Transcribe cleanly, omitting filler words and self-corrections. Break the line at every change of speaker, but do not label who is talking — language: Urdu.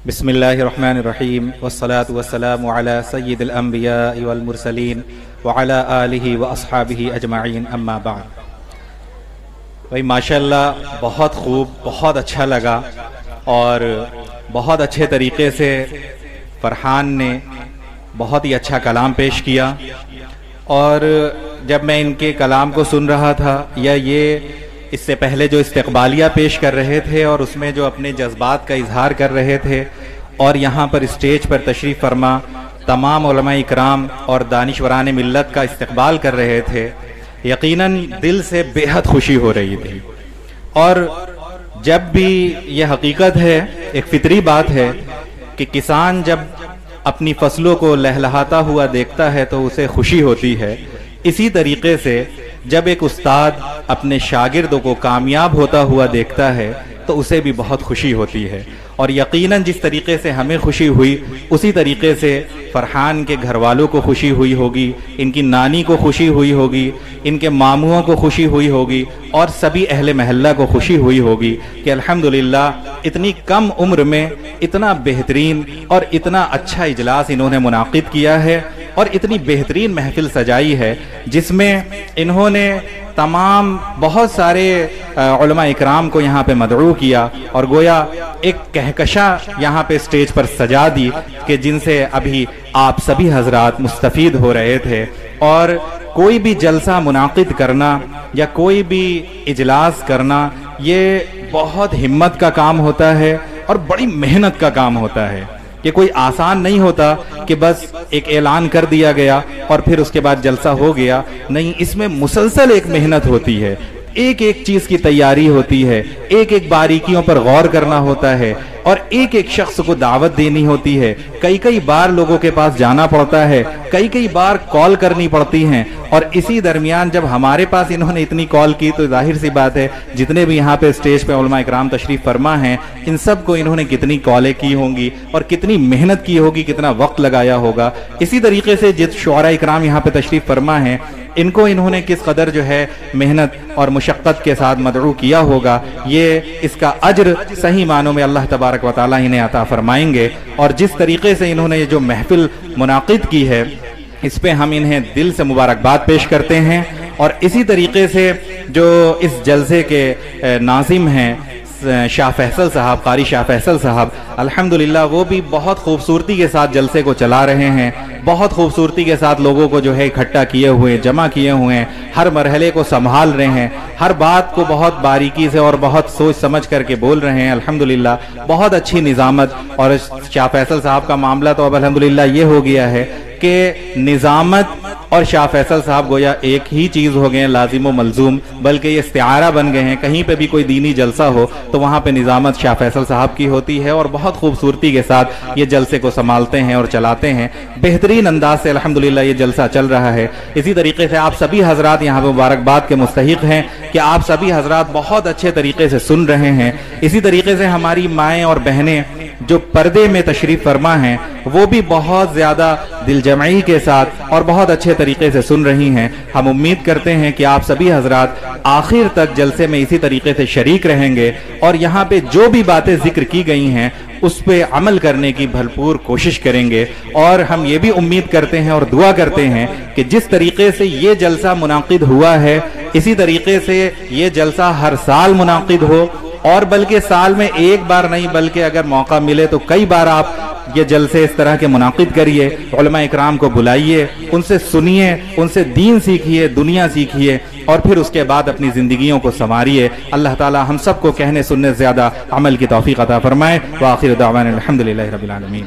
بسم اللہ الرحمن الرحیم والصلاة والسلام علی سید الانبیاء والمرسلین وعلی آلہ واصحابہ اجمعین اما بعد۔ بھائی ماشاءاللہ بہت خوب، بہت اچھا لگا اور بہت اچھے طریقے سے فرحان نے بہت ہی اچھا کلام پیش کیا، اور جب میں ان کے کلام کو سن رہا تھا یا یہ اس سے پہلے جو استقبالیہ پیش کر رہے تھے اور اس میں جو اپنے جذبات کا اظہار کر رہے تھے اور یہاں پر اسٹیج پر تشریف فرما تمام علماء اکرام اور دانشوران ملت کا استقبال کر رہے تھے، یقیناً دل سے بے حد خوشی ہو رہی تھی۔ اور جب بھی یہ حقیقت ہے، ایک فطری بات ہے کہ کسان جب اپنی فصلوں کو لہلہاتا ہوا دیکھتا ہے تو اسے خوشی ہوتی ہے، اسی طریقے سے جب ایک استاد اپنے شاگردوں کو کامیاب ہوتا ہوا دیکھتا ہے تو اسے بھی بہت خوشی ہوتی ہے، اور یقیناً جس طریقے سے ہمیں خوشی ہوئی اسی طریقے سے فرحان کے گھر والوں کو خوشی ہوئی ہوگی، ان کی نانی کو خوشی ہوئی ہوگی، ان کے ماموں کو خوشی ہوئی ہوگی، اور سبھی اہل محلہ کو خوشی ہوئی ہوگی کہ الحمدللہ اتنی کم عمر میں اتنا بہترین اور اتنا اچھا اجلاس انہوں نے منعقد کیا ہے اور اتنی بہترین محفل سجائی ہے، جس میں انہوں نے تمام بہت سارے علماء اکرام کو یہاں پہ مدعو کیا اور گویا ایک کہکشاں یہاں پہ اسٹیج پر سجا دی کہ جن سے ابھی آپ سبھی حضرات مستفید ہو رہے تھے۔ اور کوئی بھی جلسہ منعقد کرنا یا کوئی بھی اجلاس کرنا یہ بہت ہمت کا کام ہوتا ہے اور بڑی محنت کا کام ہوتا ہے، کہ کوئی آسان نہیں ہوتا کہ بس ایک اعلان کر دیا گیا اور پھر اس کے بعد جلسہ ہو گیا، نہیں، اس میں مسلسل ایک محنت ہوتی ہے، ایک ایک چیز کی تیاری ہوتی ہے، ایک ایک باریکیوں پر غور کرنا ہوتا ہے اور ایک ایک شخص کو دعوت دینی ہوتی ہے، کئی بار لوگوں کے پاس جانا پڑتا ہے، کئی بار کال کرنی پڑتی ہیں، اور اسی درمیان جب ہمارے پاس انہوں نے اتنی کال کی تو ظاہر سی بات ہے جتنے بھی یہاں پہ اسٹیج پہ علماء اکرام تشریف فرما ہیں ان سب کو انہوں نے کتنی کالیں کی ہوں گی اور کتنی محنت کی ہوگی، کتنا وقت لگایا ہوگا۔ اسی طریقے سے جس شعراء اکرام یہاں پہ تشریف فرما ہیں ان کو انہوں نے کس قدر جو ہے محنت اور مشقت کے ساتھ مدعو کیا ہوگا، یہ اس کا اجر صحیح معنوں میں اللہ تبارک و تعالیٰ انہیں عطا فرمائیں گے۔ اور جس طریقے سے انہوں نے یہ جو محفل منعقد کی ہے اس پہ ہم انہیں دل سے مبارکباد پیش کرتے ہیں، اور اسی طریقے سے جو اس جلسے کے ناظم ہیں شاہ فیصل صاحب، قاری شاہ فیصل صاحب، الحمدللہ وہ بھی بہت خوبصورتی کے ساتھ جلسے کو چلا رہے ہیں، بہت خوبصورتی کے ساتھ لوگوں کو جو ہے اکٹھا کیے ہوئے، جمع کیے ہوئے ہیں، ہر مرحلے کو سنبھال رہے ہیں، ہر بات کو بہت باریکی سے اور بہت سوچ سمجھ کر کے بول رہے ہیں، الحمدللہ بہت اچھی نظامت۔ اور شاہ فیصل صاحب کا معاملہ تو اب الحمدللہ یہ ہو گیا ہے کہ نظامت اور شاہ فیصل صاحب گویا ایک ہی چیز ہو گئے ہیں، لازم و ملزوم، بلکہ یہ استعارہ بن گئے ہیں۔ کہیں پہ بھی کوئی دینی جلسہ ہو تو وہاں پہ نظامت شاہ فیصل صاحب کی ہوتی ہے اور بہت خوبصورتی کے ساتھ یہ جلسے کو سنبھالتے ہیں اور چلاتے ہیں، بہترین انداز سے الحمدللہ یہ جلسہ چل رہا ہے۔ اسی طریقے سے آپ سبھی حضرات یہاں پہ مبارکباد کے مستحق ہیں کہ آپ سبھی حضرات بہت اچھے طریقے سے سن رہے ہیں۔ اسی طریقے سے ہماری مائیں اور بہنیں جو پردے میں تشریف فرما ہیں وہ بھی بہت زیادہ دل جمعی کے ساتھ اور بہت اچھے طریقے سے سن رہی ہیں۔ ہم امید کرتے ہیں کہ آپ سبھی حضرات آخر تک جلسے میں اسی طریقے سے شریک رہیں گے اور یہاں پہ جو بھی باتیں ذکر کی گئی ہیں اس پہ عمل کرنے کی بھرپور کوشش کریں گے، اور ہم یہ بھی امید کرتے ہیں اور دعا کرتے ہیں کہ جس طریقے سے یہ جلسہ منعقد ہوا ہے اسی طریقے سے یہ جلسہ ہر سال منعقد ہو، اور بلکہ سال میں ایک بار نہیں بلکہ اگر موقع ملے تو کئی بار آپ یہ جلسے اس طرح کے منعقد کریے، علماء اکرام کو بلائیے، ان سے سنیے، ان سے دین سیکھیے، دنیا سیکھیے، اور پھر اس کے بعد اپنی زندگیوں کو سنواریے۔ اللہ تعالی ہم سب کو کہنے سننے زیادہ عمل کی توفیق عطا فرمائے۔ وآخر دعوانا الحمدللہ رب العالمین۔